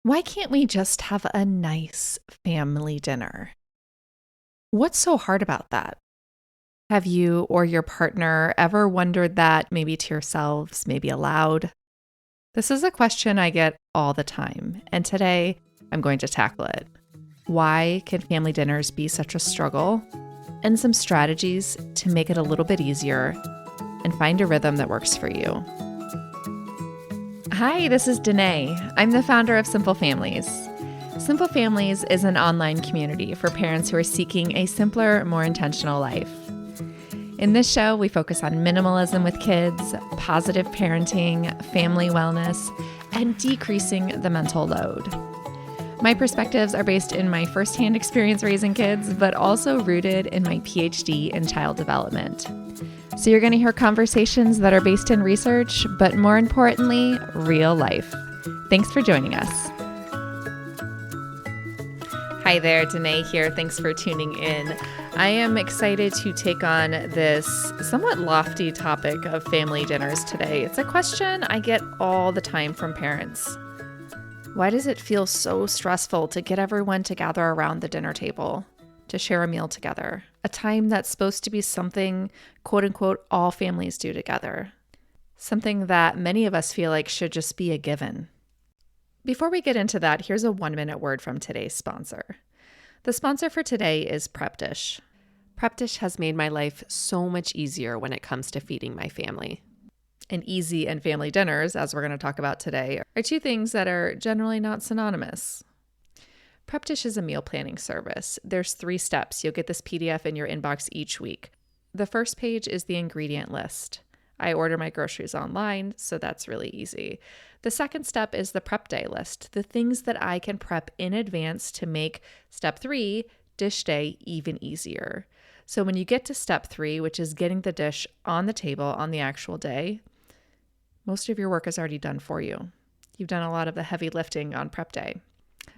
Why can't we just have a nice family dinner? What's so hard about that? Have you or your partner ever wondered that, maybe to yourselves, maybe aloud? This is a question I get all the time, and today I'm going to tackle it. Why can family dinners be such a struggle? And some strategies to make it a little bit easier and find a rhythm that works for you. Hi, this is Danae. I'm the founder of Simple Families. Simple Families is an online community for parents who are seeking a simpler, more intentional life. In this show, we focus on minimalism with kids, positive parenting, family wellness, and decreasing the mental load. My perspectives are based in my firsthand experience raising kids, but also rooted in my PhD in child development. So you're going to hear conversations that are based in research, but more importantly, real life. Thanks for joining us. Hi there, Danae here. Thanks for tuning in. I am excited to take on this somewhat lofty topic of family dinners today. It's a question I get all the time from parents. Why does it feel so stressful to get everyone to gather around the dinner table, to share a meal together, a time that's supposed to be something, quote unquote, all families do together, something that many of us feel like should just be a given? Before we get into that, here's a 1-minute word from today's sponsor. The sponsor for today is Prep Dish. Prep Dish has made my life so much easier when it comes to feeding my family. And easy and family dinners, as we're going to talk about today, are two things that are generally not synonymous. Prep Dish is a meal planning service. There's 3 steps. You'll get this PDF in your inbox each week. The first page is the ingredient list. I order my groceries online, so that's really easy. The second step is the prep day list, the things that I can prep in advance to make step 3, dish day, even easier. So when you get to step 3, which is getting the dish on the table on the actual day, most of your work is already done for you. You've done a lot of the heavy lifting on prep day.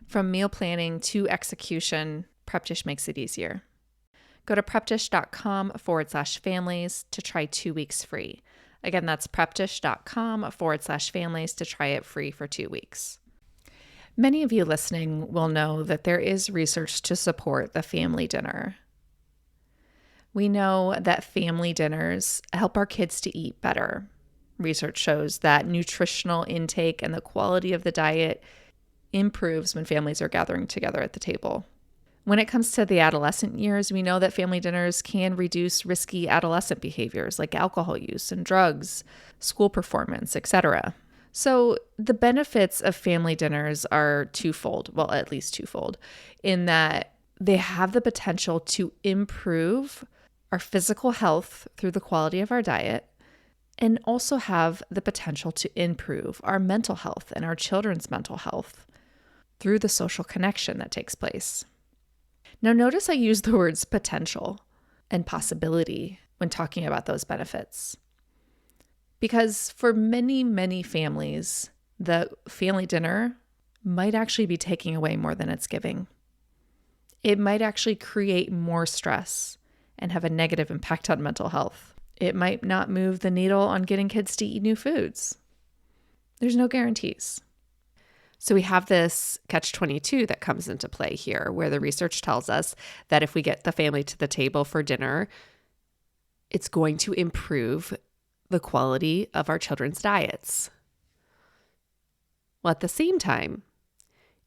From meal planning to execution, Prep Dish makes it easier. Go to prepdish.com/families to try 2 weeks free. Again, that's prepdish.com/families to try it free for 2 weeks. Many of you listening will know that there is research to support the family dinner. We know that family dinners help our kids to eat better. Research shows that nutritional intake and the quality of the diet improves when families are gathering together at the table. When it comes to the adolescent years, we know that family dinners can reduce risky adolescent behaviors like alcohol use and drugs, school performance, etc. So the benefits of family dinners are twofold, well, at least twofold, in that they have the potential to improve our physical health through the quality of our diet, and also have the potential to improve our mental health and our children's mental health through the social connection that takes place. Now, notice I use the words potential and possibility when talking about those benefits. Because for many, many families, the family dinner might actually be taking away more than it's giving. It might actually create more stress and have a negative impact on mental health. It might not move the needle on getting kids to eat new foods. There's no guarantees. So we have this catch-22 that comes into play here, where the research tells us that if we get the family to the table for dinner, it's going to improve the quality of our children's diets. Well, at the same time,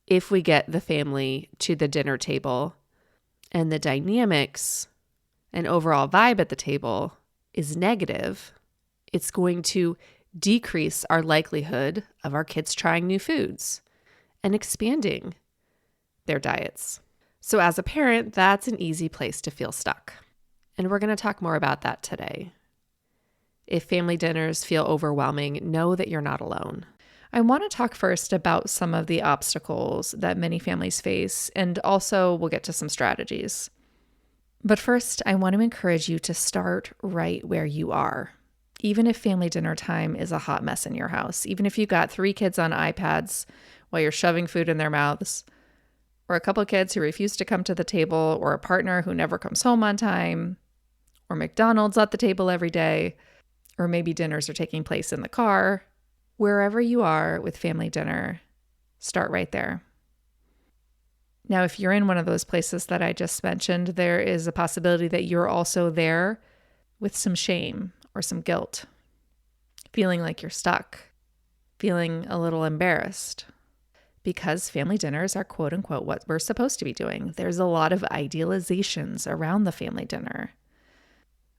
if we get the family to the dinner table and the dynamics and overall vibe at the table is negative, it's going to decrease our likelihood of our kids trying new foods and expanding their diets. So as a parent, that's an easy place to feel stuck. And we're going to talk more about that today. If family dinners feel overwhelming, know that you're not alone. I want to talk first about some of the obstacles that many families face, and also we'll get to some strategies. But first, I want to encourage you to start right where you are. Even if family dinner time is a hot mess in your house, even if you've got 3 kids on iPads while you're shoving food in their mouths, or a couple of kids who refuse to come to the table, or a partner who never comes home on time, or McDonald's at the table every day, or maybe dinners are taking place in the car, wherever you are with family dinner, Start right there. Now, if you're in one of those places that I just mentioned, there is a possibility that you're also there with some shame or some guilt, feeling like you're stuck, feeling a little embarrassed, because family dinners are quote unquote what we're supposed to be doing. There's a lot of idealizations around the family dinner.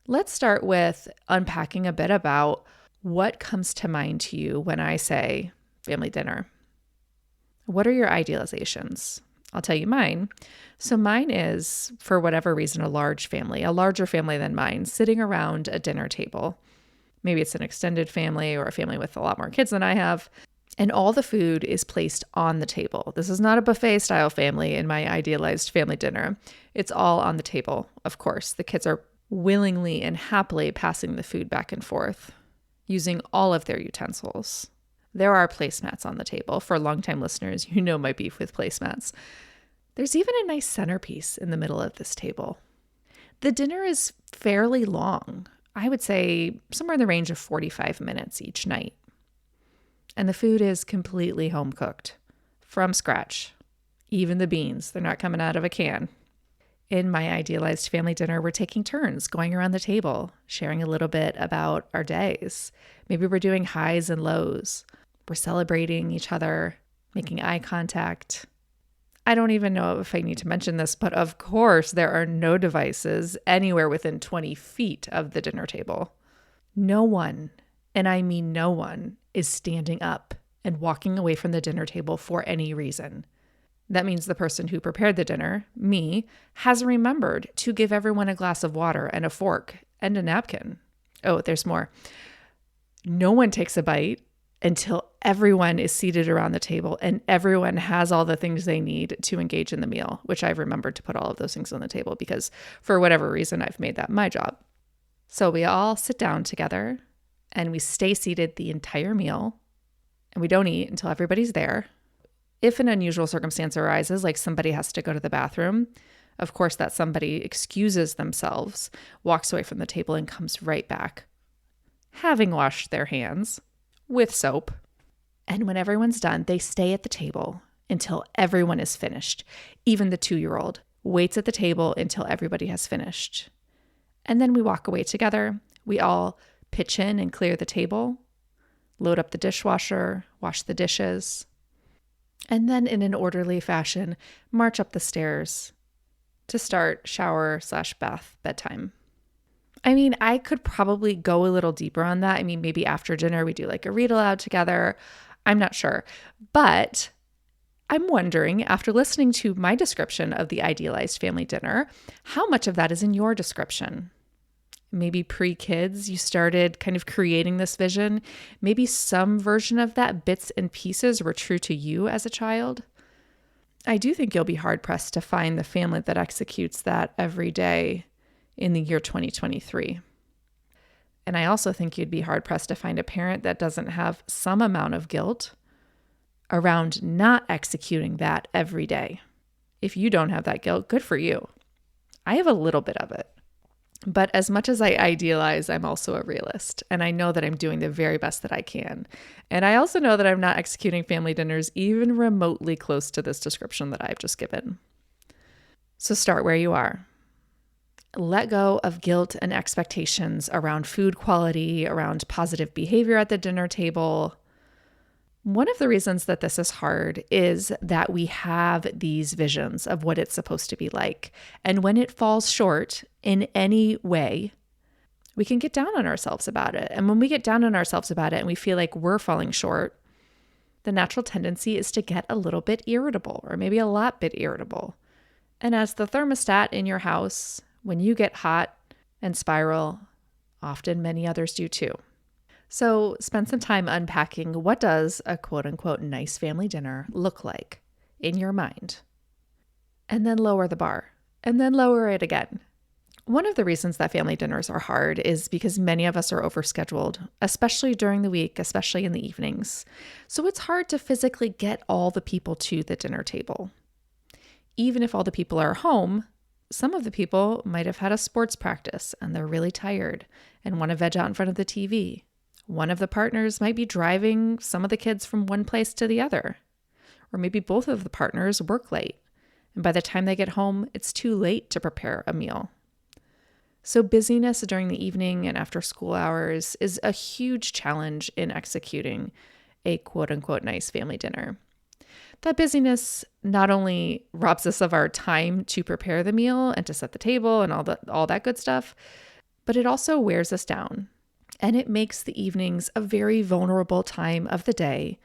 Let's start with unpacking a bit about what comes to mind to you when I say family dinner. What are your idealizations? I'll tell you mine. So mine is, for whatever reason, a large family, a larger family than mine, sitting around a dinner table. Maybe it's an extended family or a family with a lot more kids than I have. And all the food is placed on the table. This is not a buffet style family in my idealized family dinner. It's all on the table, of course. The kids are willingly and happily passing the food back and forth, using all of their utensils. There are placemats on the table. For longtime listeners, you know my beef with placemats. There's even a nice centerpiece in the middle of this table. The dinner is fairly long. I would say somewhere in the range of 45 minutes each night. And the food is completely home cooked, from scratch. Even the beans, they're not coming out of a can. In my idealized family dinner, we're taking turns going around the table, sharing a little bit about our days. Maybe we're doing highs and lows. We're celebrating each other, making eye contact. I don't even know if I need to mention this, but of course, there are no devices anywhere within 20 feet of the dinner table. No one, and I mean no one, is standing up and walking away from the dinner table for any reason. That means the person who prepared the dinner, me, has remembered to give everyone a glass of water and a fork and a napkin. Oh, there's more. No one takes a bite until everyone is seated around the table and everyone has all the things they need to engage in the meal, which I've remembered to put all of those things on the table because for whatever reason, I've made that my job. So we all sit down together and we stay seated the entire meal and we don't eat until everybody's there. If an unusual circumstance arises, like somebody has to go to the bathroom, of course that somebody excuses themselves, walks away from the table and comes right back, having washed their hands with soap. And when everyone's done, they stay at the table until everyone is finished. Even the 2-year-old waits at the table until everybody has finished. And then we walk away together. We all pitch in and clear the table, load up the dishwasher, wash the dishes, and then in an orderly fashion, march up the stairs to start shower/bath bedtime. I mean, I could probably go a little deeper on that. I mean, maybe after dinner, we do like a read aloud together. I'm not sure. But I'm wondering, after listening to my description of the idealized family dinner, how much of that is in your description? Maybe pre-kids, you started kind of creating this vision. Maybe some version of that, bits and pieces, were true to you as a child. I do think you'll be hard-pressed to find the family that executes that every day in the year 2023. And I also think you'd be hard-pressed to find a parent that doesn't have some amount of guilt around not executing that every day. If you don't have that guilt, good for you. I have a little bit of it. But as much as I idealize, I'm also a realist. And I know that I'm doing the very best that I can. And I also know that I'm not executing family dinners even remotely close to this description that I've just given. So start where you are. Let go of guilt and expectations around food quality, around positive behavior at the dinner table. One of the reasons that this is hard is that we have these visions of what it's supposed to be like. And when it falls short in any way, we can get down on ourselves about it. And when we get down on ourselves about it and we feel like we're falling short, the natural tendency is to get a little bit irritable, or maybe a lot bit irritable. And as the thermostat in your house, when you get hot and spiral, often many others do too. So spend some time unpacking, what does a quote unquote nice family dinner look like in your mind? And then lower the bar, and then lower it again. One of the reasons that family dinners are hard is because many of us are overscheduled, especially during the week, especially in the evenings. So it's hard to physically get all the people to the dinner table. Even if all the people are home, some of the people might have had a sports practice and they're really tired and want to veg out in front of the TV. One of the partners might be driving some of the kids from one place to the other. or maybe both of the partners work late. And by the time they get home, it's too late to prepare a meal. So busyness during the evening and after school hours is a huge challenge in executing a quote unquote nice family dinner. That busyness not only robs us of our time to prepare the meal and to set the table and all that good stuff, but it also wears us down. And it makes the evenings a very vulnerable time of the day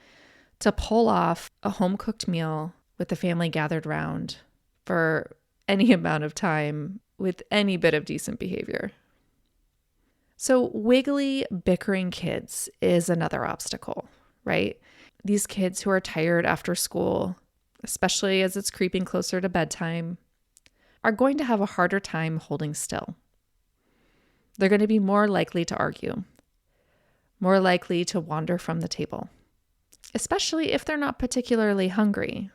to pull off a home-cooked meal with the family gathered round for any amount of time with any bit of decent behavior. So wiggly, bickering kids is another obstacle, right? These kids who are tired after school, especially as it's creeping closer to bedtime, are going to have a harder time holding still. They're going to be more likely to argue, more likely to wander from the table, especially if they're not particularly hungry.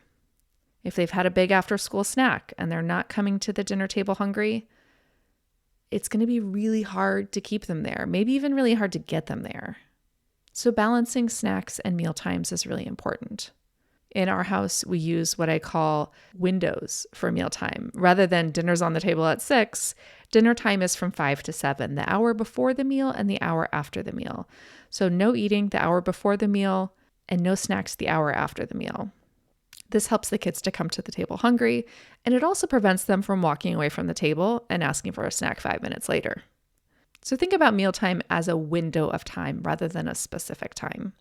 If they've had a big after-school snack and they're not coming to the dinner table hungry, it's going to be really hard to keep them there, maybe even really hard to get them there. So balancing snacks and meal times is really important. In our house, we use what I call windows for mealtime. Rather than dinner's on the table at 6, dinner time is from 5 to 7, the hour before the meal and the hour after the meal. So no eating the hour before the meal and no snacks the hour after the meal. This helps the kids to come to the table hungry, and it also prevents them from walking away from the table and asking for a snack 5 minutes later. So think about mealtime as a window of time rather than a specific time.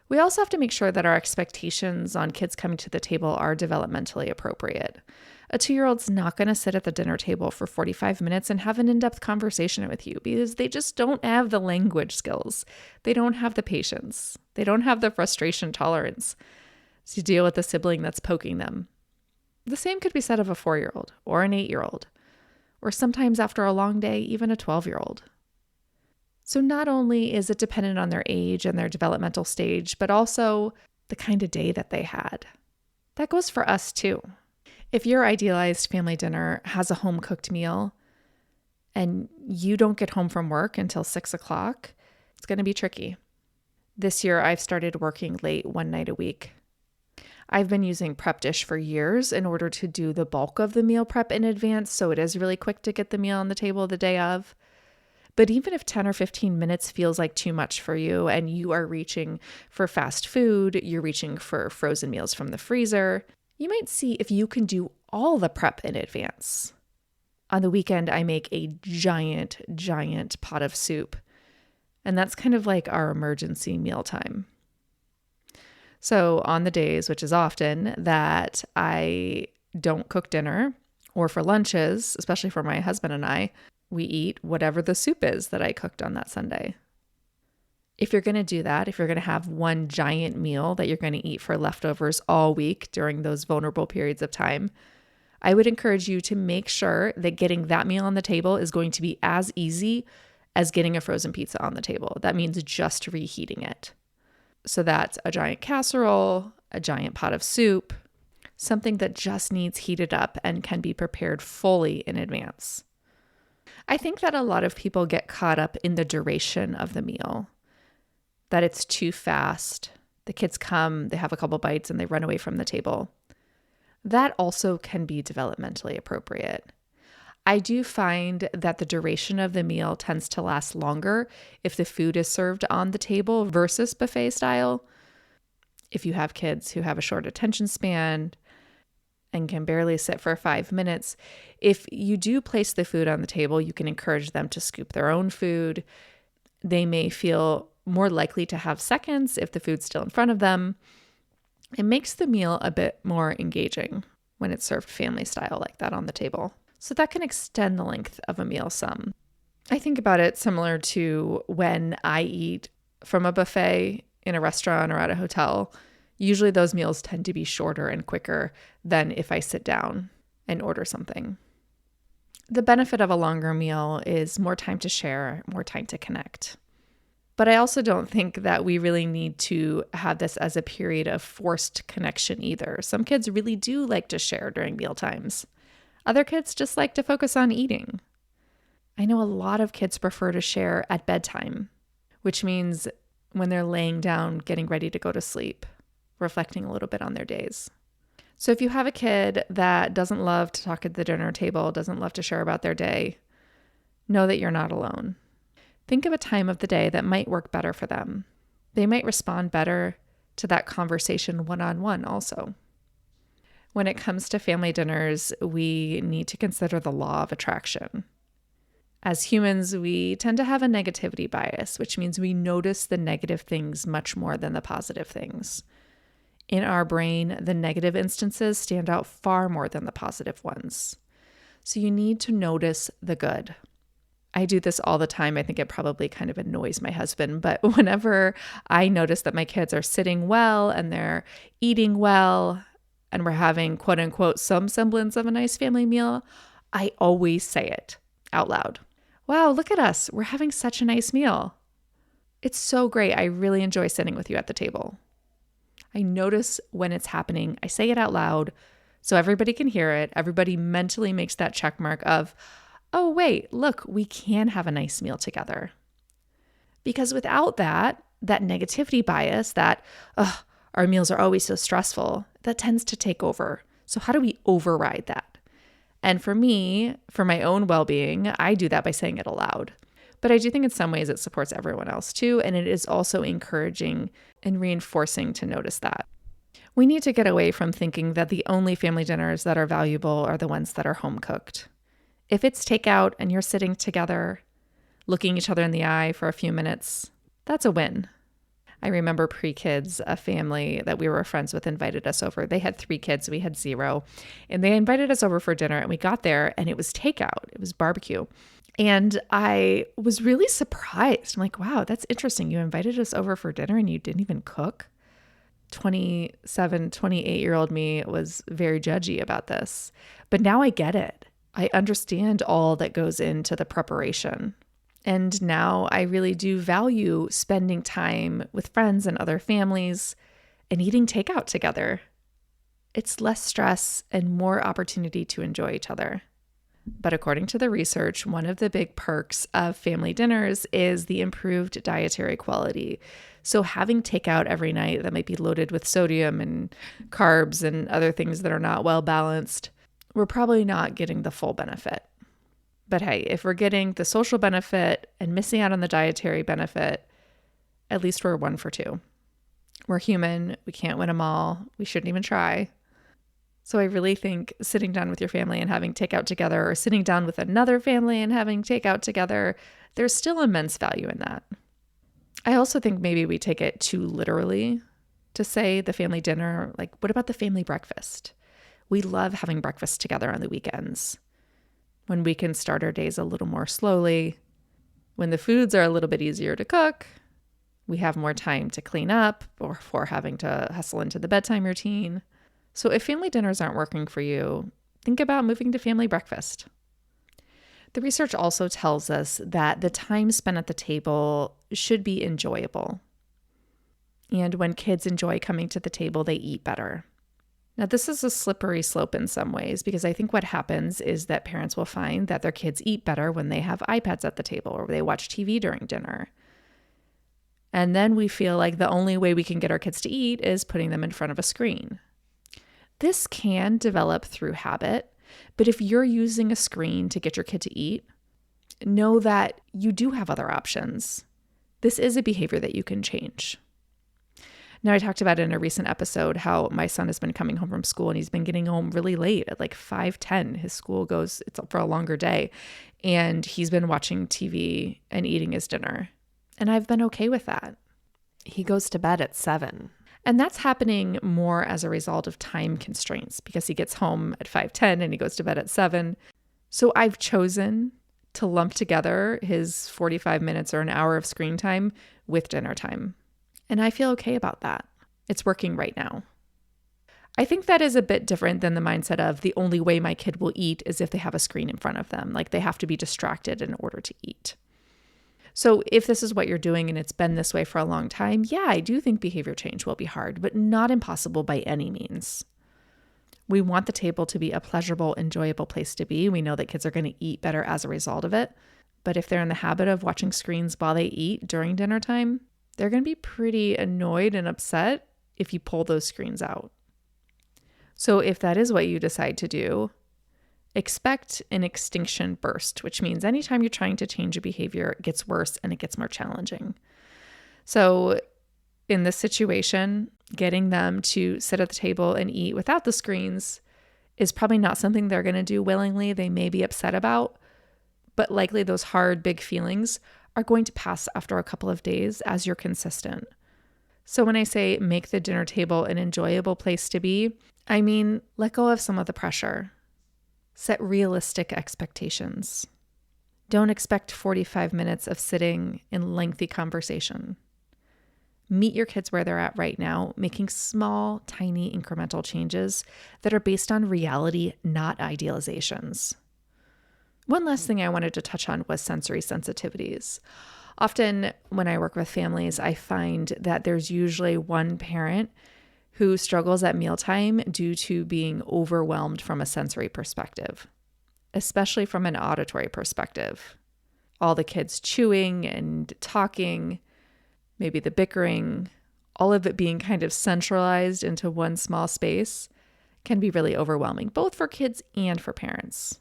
We also have to make sure that our expectations on kids coming to the table are developmentally appropriate. A 2-year-old's not going to sit at the dinner table for 45 minutes and have an in-depth conversation with you because they just don't have the language skills. They don't have the patience. They don't have the frustration tolerance to deal with the sibling that's poking them. The same could be said of a 4-year-old or an 8-year-old, or sometimes after a long day, even a 12-year-old. So not only is it dependent on their age and their developmental stage, but also the kind of day that they had. That goes for us too. If your idealized family dinner has a home-cooked meal and you don't get home from work until 6 o'clock, it's going to be tricky. This year, I've started working late one night a week. I've been using Prep Dish for years in order to do the bulk of the meal prep in advance, so it is really quick to get the meal on the table the day of. But even if 10 or 15 minutes feels like too much for you and you are reaching for fast food, you're reaching for frozen meals from the freezer, you might see if you can do all the prep in advance. On the weekend, I make a giant pot of soup, and that's kind of like our emergency mealtime. So on the days, which is often, that I don't cook dinner or for lunches, especially for my husband and I, we eat whatever the soup is that I cooked on that Sunday. If you're going to do that, if you're going to have one giant meal that you're going to eat for leftovers all week during those vulnerable periods of time, I would encourage you to make sure that getting that meal on the table is going to be as easy as getting a frozen pizza on the table. That means just reheating it. So that's a giant casserole, a giant pot of soup, something that just needs heated up and can be prepared fully in advance. I think that a lot of people get caught up in the duration of the meal, that it's too fast. The kids come, they have a couple bites, and they run away from the table. That also can be developmentally appropriate. I do find that the duration of the meal tends to last longer if the food is served on the table versus buffet style. If you have kids who have a short attention span and can barely sit for 5 minutes, if you do place the food on the table, you can encourage them to scoop their own food. They may feel more likely to have seconds if the food's still in front of them. It makes the meal a bit more engaging when it's served family style like that on the table. So that can extend the length of a meal some. I think about it similar to when I eat from a buffet in a restaurant or at a hotel. Usually those meals tend to be shorter and quicker than if I sit down and order something. The benefit of a longer meal is more time to share, more time to connect. But I also don't think that we really need to have this as a period of forced connection either. Some kids really do like to share during meal times. Other kids just like to focus on eating. I know a lot of kids prefer to share at bedtime, which means when they're laying down, getting ready to go to sleep. reflecting a little bit on their days. So if you have a kid that doesn't love to talk at the dinner table, doesn't love to share about their day, know that you're not alone. Think of a time of the day that might work better for them. They might respond better to that conversation one-on-one also. When it comes to family dinners, we need to consider the law of attraction. As humans, we tend to have a negativity bias, which means we notice the negative things much more than the positive things. In our brain, the negative instances stand out far more than the positive ones. So you need to notice the good. I do this all the time. I think it probably kind of annoys my husband, but whenever I notice that my kids are sitting well and they're eating well and we're having quote unquote some semblance of a nice family meal, I always say it out loud. Wow, look at us. We're having such a nice meal. It's so great. I really enjoy sitting with you at the table. I notice when it's happening. I say it out loud so everybody can hear it. Everybody mentally makes that check mark of, oh, wait, look, we can have a nice meal together. Because without that negativity bias, that our meals are always so stressful, that tends to take over. So how do we override that? And for me, for my own well-being, I do that by saying it aloud. But I do think in some ways it supports everyone else too, and it is also encouraging and reinforcing to notice that. We need to get away from thinking that the only family dinners that are valuable are the ones that are home cooked. If it's takeout and you're sitting together, looking each other in the eye for a few minutes, that's a win. I remember pre-kids, a family that we were friends with invited us over. They had 3 kids, we had 0. And they invited us over for dinner and we got there and it was takeout. It was barbecue. And I was really surprised. I'm like, wow, that's interesting. You invited us over for dinner and you didn't even cook? 27, 28-year-old me was very judgy about this. But now I get it. I understand all that goes into the preparation. And now I really do value spending time with friends and other families and eating takeout together. It's less stress and more opportunity to enjoy each other. But according to the research, one of the big perks of family dinners is the improved dietary quality. So having takeout every night that might be loaded with sodium and carbs and other things that are not well balanced, we're probably not getting the full benefit. But hey, if we're getting the social benefit and missing out on the dietary benefit, at least we're 1 for 2. We're human. We can't win them all. We shouldn't even try. So I really think sitting down with your family and having takeout together, or sitting down with another family and having takeout together, there's still immense value in that. I also think maybe we take it too literally to say the family dinner. Like, what about the family breakfast? We love having breakfast together on the weekends, when we can start our days a little more slowly, when the foods are a little bit easier to cook, we have more time to clean up or for having to hustle into the bedtime routine. So if family dinners aren't working for you, think about moving to family breakfast. The research also tells us that the time spent at the table should be enjoyable. And when kids enjoy coming to the table, they eat better. Now, this is a slippery slope in some ways, because I think what happens is that parents will find that their kids eat better when they have iPads at the table or they watch TV during dinner. And then we feel like the only way we can get our kids to eat is putting them in front of a screen. This can develop through habit, but if you're using a screen to get your kid to eat, know that you do have other options. This is a behavior that you can change. Now, I talked about in a recent episode how my son has been coming home from school and he's been getting home really late at like 5:10. His school goes, it's for a longer day, and he's been watching TV and eating his dinner. And I've been okay with that. He goes to bed at 7. And that's happening more as a result of time constraints because he gets home at 5:10 and he goes to bed at 7. So I've chosen to lump together his 45 minutes or an hour of screen time with dinner time. And I feel okay about that. It's working right now. I think that is a bit different than the mindset of the only way my kid will eat is if they have a screen in front of them. Like they have to be distracted in order to eat. So if this is what you're doing and it's been this way for a long time, yeah, I do think behavior change will be hard, but not impossible by any means. We want the table to be a pleasurable, enjoyable place to be. We know that kids are going to eat better as a result of it. But if they're in the habit of watching screens while they eat during dinner time, they're going to be pretty annoyed and upset if you pull those screens out. So if that is what you decide to do, expect an extinction burst, which means anytime you're trying to change a behavior, it gets worse and it gets more challenging. So in this situation, getting them to sit at the table and eat without the screens is probably not something they're going to do willingly. They may be upset about, but likely those hard, big feelings are going to pass after a couple of days as you're consistent. So when I say make the dinner table an enjoyable place to be, I mean let go of some of the pressure. Set realistic expectations. Don't expect 45 minutes of sitting in lengthy conversation. Meet your kids where they're at right now, making small, tiny, incremental changes that are based on reality, not idealizations. One last thing I wanted to touch on was sensory sensitivities. Often when I work with families, I find that there's usually one parent who struggles at mealtime due to being overwhelmed from a sensory perspective, especially from an auditory perspective. All the kids chewing and talking, maybe the bickering, all of it being kind of centralized into one small space can be really overwhelming, both for kids and for parents.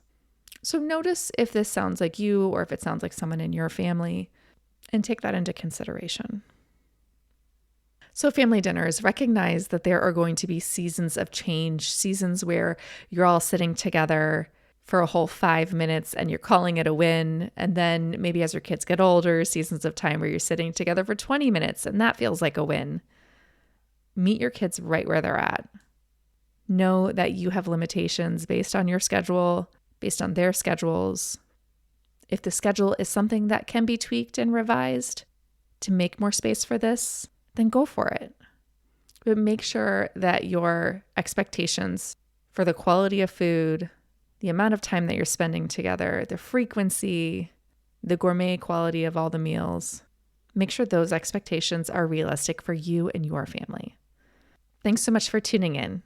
So notice if this sounds like you or if it sounds like someone in your family, and take that into consideration. So family dinners, recognize that there are going to be seasons of change, seasons where you're all sitting together for a whole 5 minutes and you're calling it a win. And then maybe as your kids get older, seasons of time where you're sitting together for 20 minutes and that feels like a win. Meet your kids right where they're at. Know that you have limitations based on your schedule, based on their schedules. If the schedule is something that can be tweaked and revised to make more space for this, then go for it. But make sure that your expectations for the quality of food, the amount of time that you're spending together, the frequency, the gourmet quality of all the meals, make sure those expectations are realistic for you and your family. Thanks so much for tuning in.